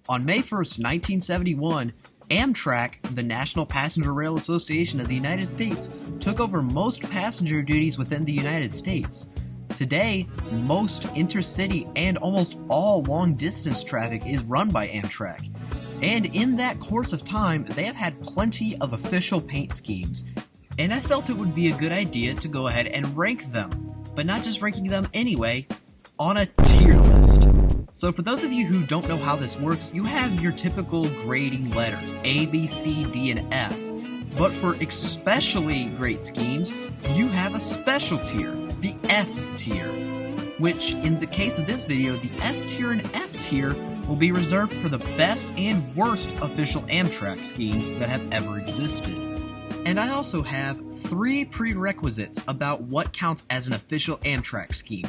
On May 1st, 1971, Amtrak, the National Passenger Rail Association of the United States, took over most passenger duties within the United States. Today, most intercity and almost all long-distance traffic is run by Amtrak. And in that course of time, they have had plenty of official paint schemes. And I felt it would be a good idea to go ahead and rank them. But not just ranking them anyway, on a tier list. So for those of you who don't know how this works, you have your typical grading letters, A, B, C, D, and F. But for especially great schemes, you have a special tier, the S tier, which in the case of this video, the S tier and F tier will be reserved for the best and worst official Amtrak schemes that have ever existed. And I also have 3 prerequisites about what counts as an official Amtrak scheme.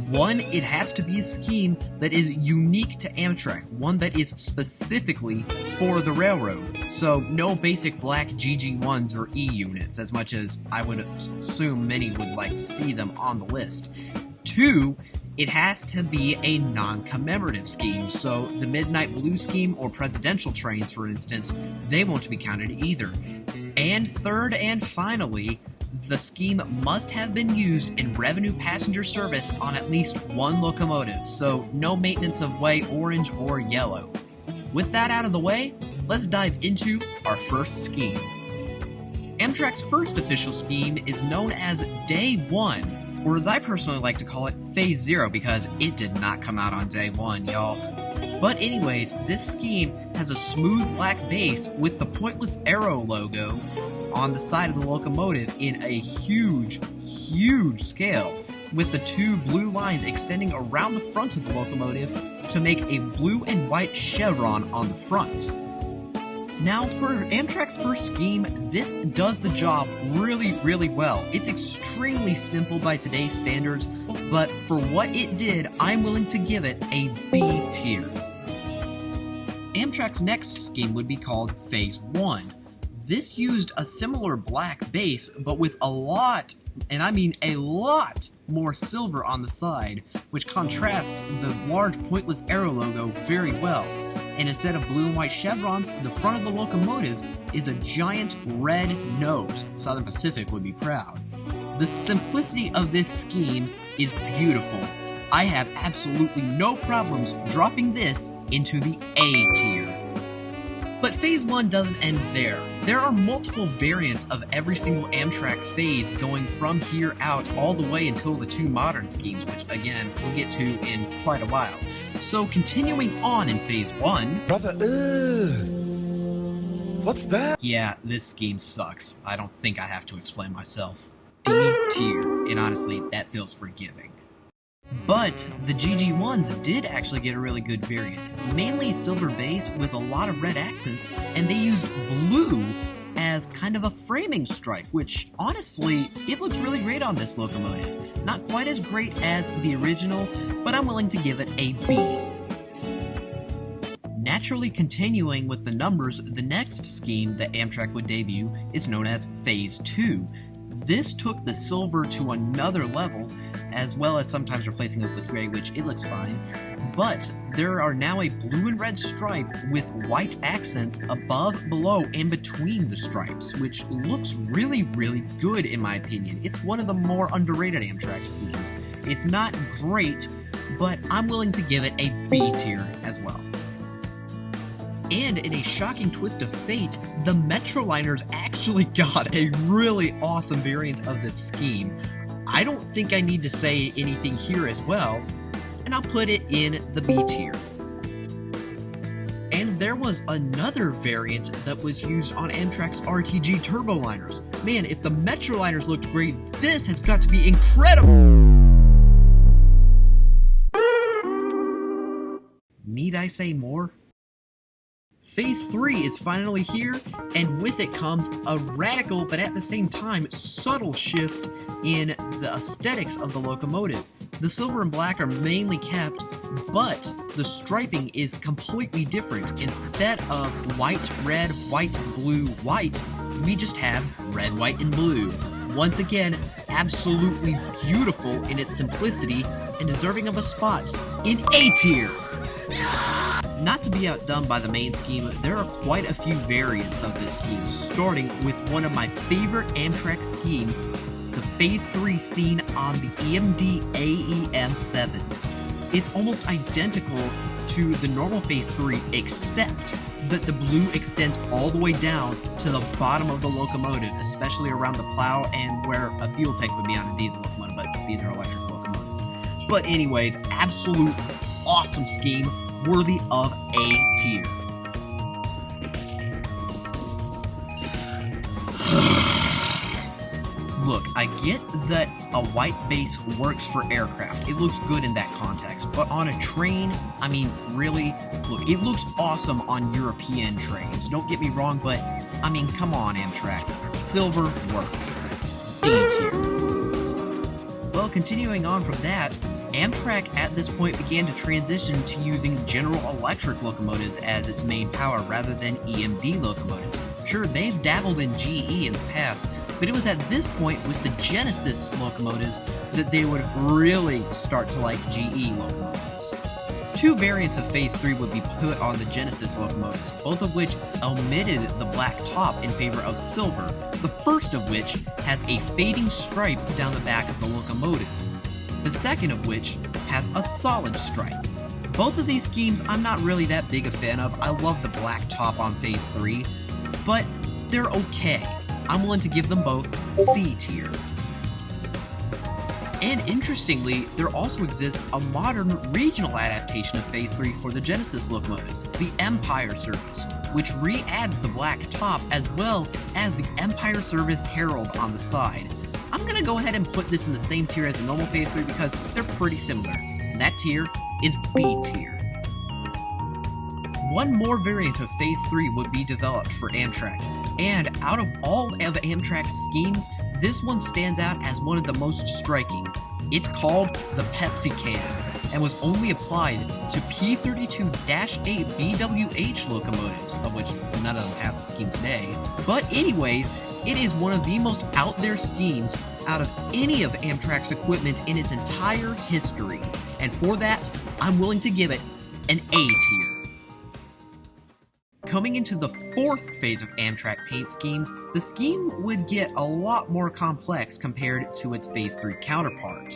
1, it has to be a scheme that is unique to Amtrak, one that is specifically for the railroad. So no basic black GG1s or E units, as much as I would assume many would like to see them on the list. 2, it has to be a non-commemorative scheme, so the Midnight Blue scheme or presidential trains, for instance, they won't be counted either. And 3rd and finally, the scheme must have been used in revenue passenger service on at least 1 locomotive, so no maintenance of white, orange, or yellow. With that out of the way, let's dive into our first scheme. Amtrak's first official scheme is known as Day 1, or as I personally like to call it, Phase 0, because it did not come out on Day 1, y'all. But anyways, this scheme has a smooth black base with the pointless arrow logo on the side of the locomotive in a huge scale, with the 2 blue lines extending around the front of the locomotive to make a blue and white chevron on the front. Now, for Amtrak's first scheme, this does the job really well. It's extremely simple by today's standards, but for what it did, I'm willing to give it a B tier. Amtrak's next scheme would be called Phase 1. This used a similar black base, but with a lot, and I mean a lot, more silver on the side, which contrasts the large pointless arrow logo very well. And instead of blue and white chevrons, the front of the locomotive is a giant red nose. Southern Pacific would be proud. The simplicity of this scheme is beautiful. I have absolutely no problems dropping this into the A tier. But Phase 1 doesn't end there. There are multiple variants of every single Amtrak phase going from here out all the way until the 2 modern schemes, which again, we'll get to in quite a while. So continuing on in Phase 1... Brother, what's that? Yeah, this scheme sucks. I don't think I have to explain myself. D tier, and honestly, that feels forgiving. But the GG1s did actually get a really good variant, mainly silver base with a lot of red accents, and they used blue as kind of a framing stripe, which honestly, it looks really great on this locomotive. Not quite as great as the original, but I'm willing to give it a B. Naturally continuing with the numbers, the next scheme that Amtrak would debut is known as Phase 2. This took the silver to another level, as well as sometimes replacing it with gray, which it looks fine. But there are now a blue and red stripe with white accents above, below, and between the stripes, which looks really good in my opinion. It's one of the more underrated Amtrak schemes. It's not great, but I'm willing to give it a B tier as well. And in a shocking twist of fate, the Metroliners actually got a really awesome variant of this scheme. I don't think I need to say anything here as well, and I'll put it in the B tier. And there was another variant that was used on Amtrak's RTG Turboliners. Man, if the Metroliners looked great, this has got to be incredible! Need I say more? Phase 3 is finally here, and with it comes a radical but at the same time subtle shift in the aesthetics of the locomotive. The silver and black are mainly kept, but the striping is completely different. Instead of white, red, white, blue, white, we just have red, white, and blue. Once again, absolutely beautiful in its simplicity and deserving of a spot in A tier. Not to be outdone by the main scheme, there are quite a few variants of this scheme, starting with one of my favorite Amtrak schemes, the Phase 3 scene on the EMD AEM-7s. It's almost identical to the normal Phase 3, except that the blue extends all the way down to the bottom of the locomotive, especially around the plow and where a fuel tank would be on a diesel locomotive, but these are electric locomotives. But anyways, absolute awesome scheme, worthy of A tier. Look, I get that a white base works for aircraft. It looks good in that context. But on a train, I mean, really? Look, it looks awesome on European trains. Don't get me wrong, but, I mean, come on, Amtrak. Silver works. D tier. Well, continuing on from that, Amtrak at this point began to transition to using General Electric locomotives as its main power rather than EMD locomotives. Sure, they've dabbled in GE in the past, but it was at this point with the Genesis locomotives that they would really start to like GE locomotives. Two variants of Phase 3 would be put on the Genesis locomotives, both of which omitted the black top in favor of silver, the first of which has a fading stripe down the back of the locomotive, the second of which has a solid stripe. Both of these schemes I'm not really that big a fan of. I love the black top on Phase 3, but they're okay. I'm willing to give them both C tier. And interestingly, there also exists a modern regional adaptation of Phase 3 for the Genesis locomotives, the Empire Service, which re-adds the black top as well as the Empire Service Herald on the side. I'm gonna go ahead and put this in the same tier as the normal Phase 3 because they're pretty similar, and that tier is B tier. One more variant of Phase 3 would be developed for Amtrak, and out of all of Amtrak's schemes, this one stands out as one of the most striking. It's called the Pepsi Can, and was only applied to P32-8 BWH locomotives, of which none of them have the scheme today. But anyways, it is one of the most out there schemes out of any of Amtrak's equipment in its entire history, and for that, I'm willing to give it an A tier. Coming into the fourth phase of Amtrak paint schemes, the scheme would get a lot more complex compared to its Phase 3 counterpart.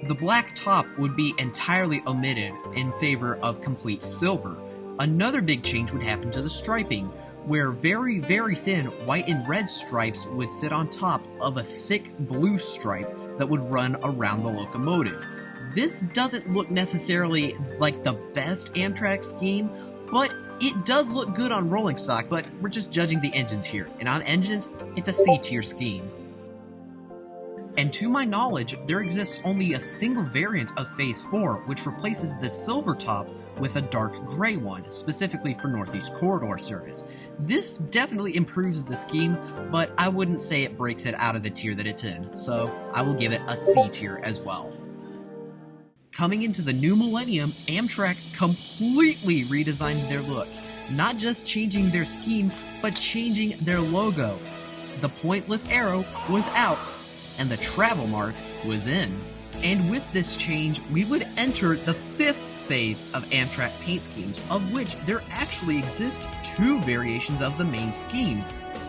The black top would be entirely omitted in favor of complete silver. Another big change would happen to the striping, where very, very thin white and red stripes would sit on top of a thick blue stripe that would run around the locomotive. This doesn't look necessarily like the best Amtrak scheme, but it does look good on rolling stock, but we're just judging the engines here, and on engines, it's a C-tier scheme. And to my knowledge, there exists only a single variant of Phase 4, which replaces the silver top with a dark gray one, specifically for Northeast Corridor service. This definitely improves the scheme, but I wouldn't say it breaks it out of the tier that it's in, so I will give it a C tier as well. Coming into the new millennium, Amtrak completely redesigned their look, not just changing their scheme, but changing their logo. The pointless arrow was out, and the travel mark was in. And with this change, we would enter the fifth phase of Amtrak paint schemes, of which there actually exist two variations of the main scheme,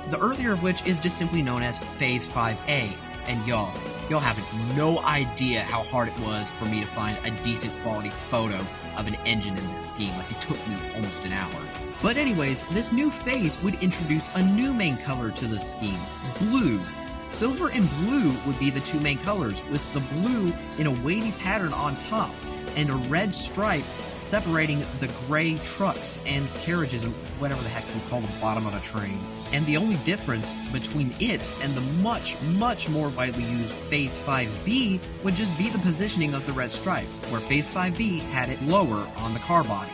the earlier of which is just simply known as Phase 5A, and y'all have no idea how hard it was for me to find a decent quality photo of an engine in this scheme. Like, it took me almost an hour. But anyways, this new phase would introduce a new main color to the scheme, blue. Silver and blue would be the two main colors, with the blue in a wavy pattern on top, and a red stripe separating the gray trucks and carriages, and whatever the heck you call the bottom of a train. And the only difference between it and the much, much more widely used Phase 5B would just be the positioning of the red stripe, where Phase 5B had it lower on the car body.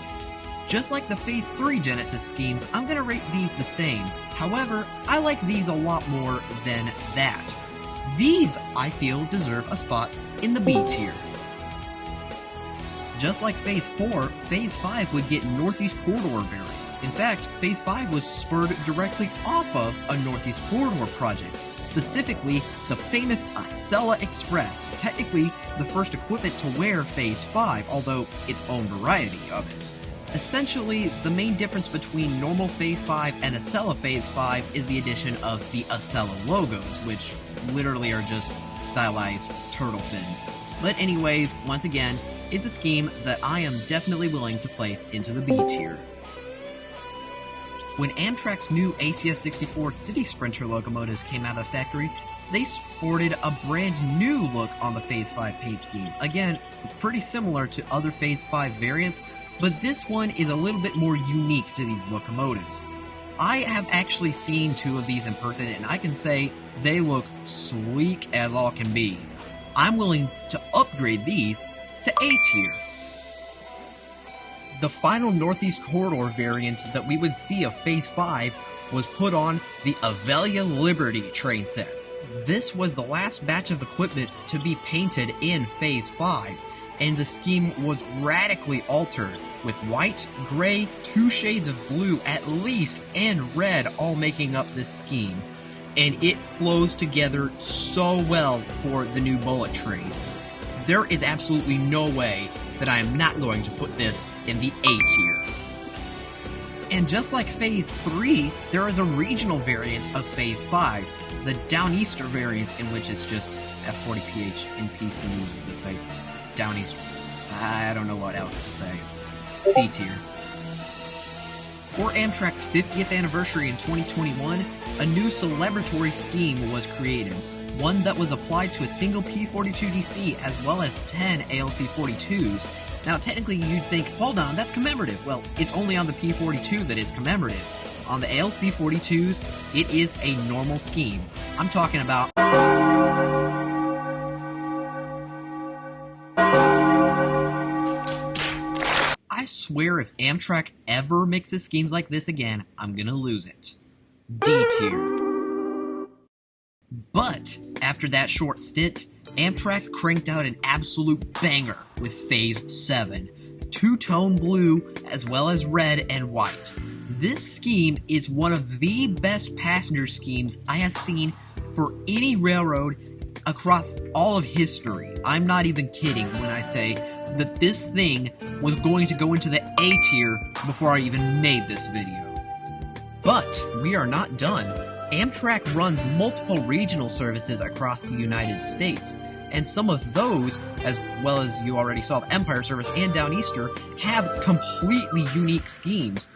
Just like the Phase 3 Genesis schemes, I'm going to rate these the same. However, I like these a lot more than that. These, I feel, deserve a spot in the B tier. Just like Phase 4, Phase 5 would get Northeast Corridor variants. In fact, Phase 5 was spurred directly off of a Northeast Corridor project, specifically the famous Acela Express, technically the first equipment to wear Phase 5, although its own variety of it. Essentially, the main difference between normal Phase V and Acela Phase V is the addition of the Acela logos, which literally are just stylized turtle fins. But anyways, once again, it's a scheme that I am definitely willing to place into the B tier. When Amtrak's new ACS-64 City Sprinter locomotives came out of the factory, they sported a brand new look on the Phase V paint scheme. Again, it's pretty similar to other Phase V variants, but this one is a little bit more unique to these locomotives. I have actually seen two of these in person, and I can say they look sleek as all can be. I'm willing to upgrade these to A tier. The final Northeast Corridor variant that we would see of Phase V was put on the Avelia Liberty train set. This was the last batch of equipment to be painted in Phase V, and the scheme was radically altered, with white, gray, 2 shades of blue at least, and red all making up this scheme. And it flows together so well for the new bullet train. There is absolutely no way that I am not going to put this in the A tier. And just like Phase 3, there is a regional variant of Phase 5, the Downeaster variant, in which it's just F40PH in PC, it's like Downeaster. I don't know what else to say. C tier. For Amtrak's 50th anniversary in 2021, a new celebratory scheme was created, one that was applied to a single P42DC as well as 10 ALC-42s. Now, technically, you'd think, hold on, that's commemorative. Well, it's only on the P42 that it's commemorative. On the ALC-42s, it is a normal scheme. I'm talking about... I swear if Amtrak ever mixes schemes like this again, I'm gonna lose it. D tier. But, after that short stint, Amtrak cranked out an absolute banger with Phase VII. Two-tone blue, as well as red and white. This scheme is one of the best passenger schemes I have seen for any railroad across all of history. I'm not even kidding when I say that this thing was going to go into the A tier before I even made this video. But, we are not done. Amtrak runs multiple regional services across the United States, and some of those, as well as you already saw the Empire Service and Downeaster, have completely unique schemes.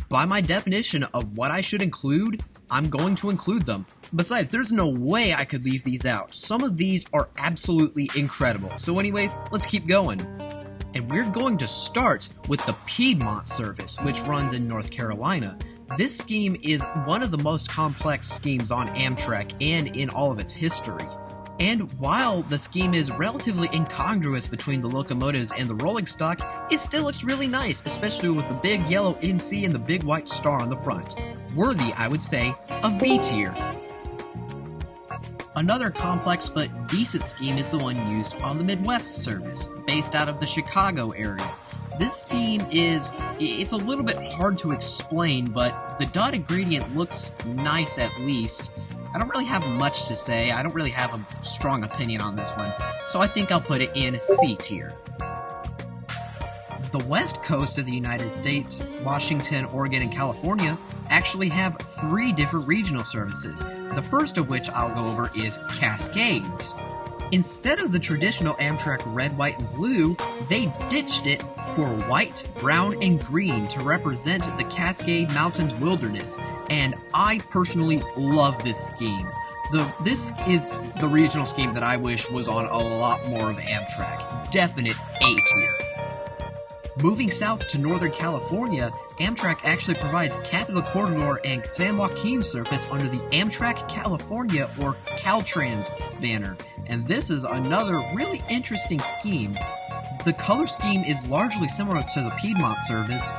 By my definition of what I should include, I'm going to include them. Besides, there's no way I could leave these out. Some of these are absolutely incredible. So anyways, let's keep going. And we're going to start with the Piedmont service, which runs in North Carolina. This scheme is one of the most complex schemes on Amtrak and in all of its history. And while the scheme is relatively incongruous between the locomotives and the rolling stock, it still looks really nice, especially with the big yellow NC and the big white star on the front. Worthy, I would say, of B tier. Another complex but decent scheme is the one used on the Midwest service, based out of the Chicago area. This scheme it's a little bit hard to explain, but the dotted gradient looks nice at least. I don't really have much to say. I don't really have a strong opinion on this one, so I think I'll put it in C tier. The west coast of the United States, Washington, Oregon, and California, actually have 3 different regional services. The first of which I'll go over is Cascades. Instead of the traditional Amtrak red, white, and blue, they ditched it for white, brown, and green to represent the Cascade Mountains wilderness, and I personally love this scheme. This is the regional scheme that I wish was on a lot more of Amtrak. Definite A tier. Moving south to Northern California, Amtrak actually provides Capital Corridor and San Joaquin service under the Amtrak California or Caltrans banner, and this is another really interesting scheme. The color scheme is largely similar to the Piedmont service,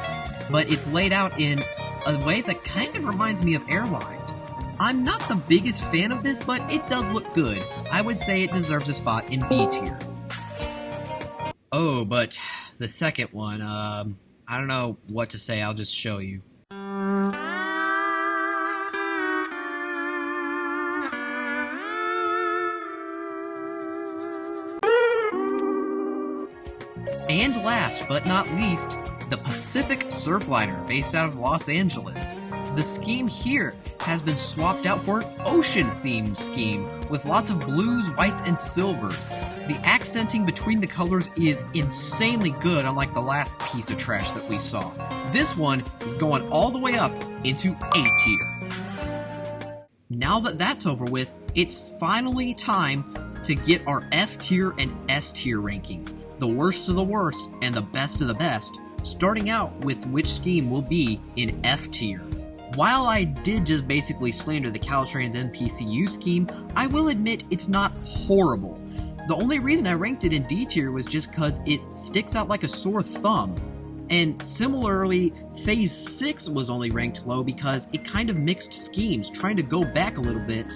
but it's laid out in a way that kind of reminds me of airlines. I'm not the biggest fan of this, but it does look good. I would say it deserves a spot in B tier. Oh, but the second one, I don't know what to say, I'll just show you. And last but not least, the Pacific Surfliner, based out of Los Angeles. The scheme here has been swapped out for an ocean-themed scheme, with lots of blues, whites, and silvers. The accenting between the colors is insanely good, unlike the last piece of trash that we saw. This one is going all the way up into A tier. Now that that's over with, it's finally time to get our F tier and S tier rankings, the worst of the worst and the best of the best, starting out with which scheme will be in F tier. While I did just basically slander the Caltrans NPCU scheme, I will admit it's not horrible. The only reason I ranked it in D tier was just because it sticks out like a sore thumb. And similarly, Phase 6 was only ranked low because it kind of mixed schemes, trying to go back a little bit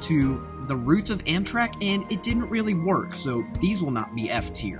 to the roots of Amtrak, and it didn't really work, so these will not be F tier.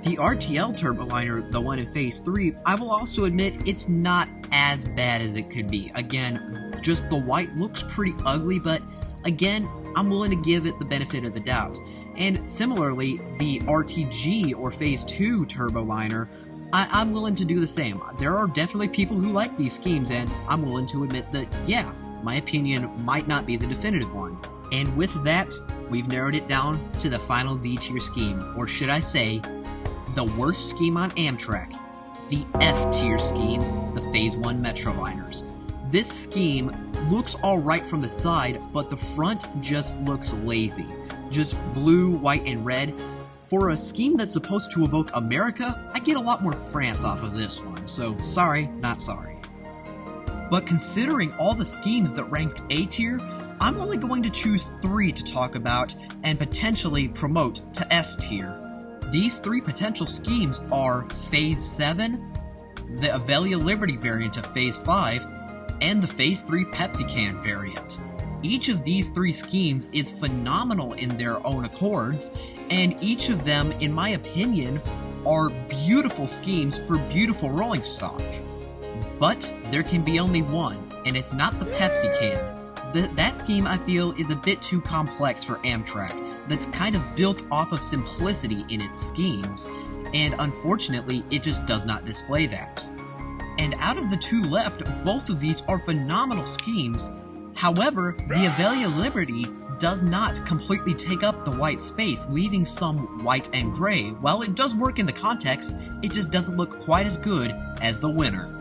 The RTL Turboliner, the one in Phase 3, I will also admit it's not as bad as it could be. Again, just the white looks pretty ugly, but again, I'm willing to give it the benefit of the doubt. And similarly, the RTG, or Phase 2 Turboliner, I'm willing to do the same. There are definitely people who like these schemes, and I'm willing to admit that, yeah, my opinion might not be the definitive one. And with that, we've narrowed it down to the final D tier scheme, or should I say, the worst scheme on Amtrak, the F tier scheme, the Phase 1 Metroliners. This scheme looks alright from the side, but the front just looks lazy. Just blue, white, and red. For a scheme that's supposed to evoke America, I get a lot more France off of this one, so sorry, not sorry. But considering all the schemes that ranked A tier, I'm only going to choose 3 to talk about and potentially promote to S tier. These 3 potential schemes are Phase 7, the Avelia Liberty variant of Phase 5, and the Phase 3 Pepsi Can variant. Each of these 3 schemes is phenomenal in their own accords, and each of them, in my opinion, are beautiful schemes for beautiful rolling stock. But there can be only one, and it's not the Pepsi Can. That scheme, I feel, is a bit too complex for Amtrak, that's kind of built off of simplicity in its schemes, and unfortunately, it just does not display that. And out of the 2 left, both of these are phenomenal schemes. However, the Avelia Liberty does not completely take up the white space, leaving some white and gray. While it does work in the context, it just doesn't look quite as good as the winner.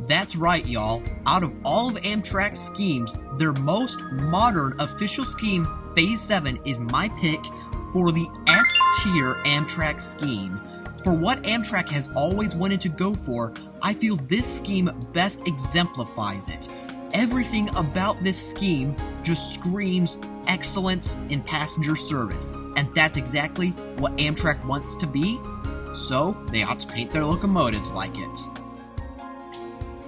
That's right, y'all. Out of all of Amtrak's schemes, their most modern official scheme, Phase 7, is my pick for the S-tier Amtrak scheme. For what Amtrak has always wanted to go for, I feel this scheme best exemplifies it. Everything about this scheme just screams excellence in passenger service, and that's exactly what Amtrak wants to be, so they ought to paint their locomotives like it.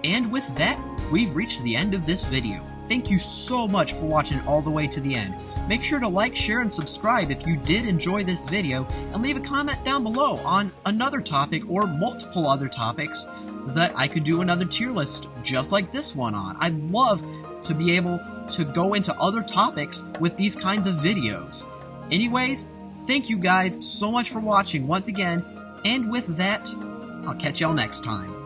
And with that, we've reached the end of this video. Thank you so much for watching all the way to the end. Make sure to like, share, and subscribe if you did enjoy this video, and leave a comment down below on another topic or multiple other topics that I could do another tier list just like this one on. I'd love to be able to go into other topics with these kinds of videos. Anyways, thank you guys so much for watching once again, and with that, I'll catch y'all next time.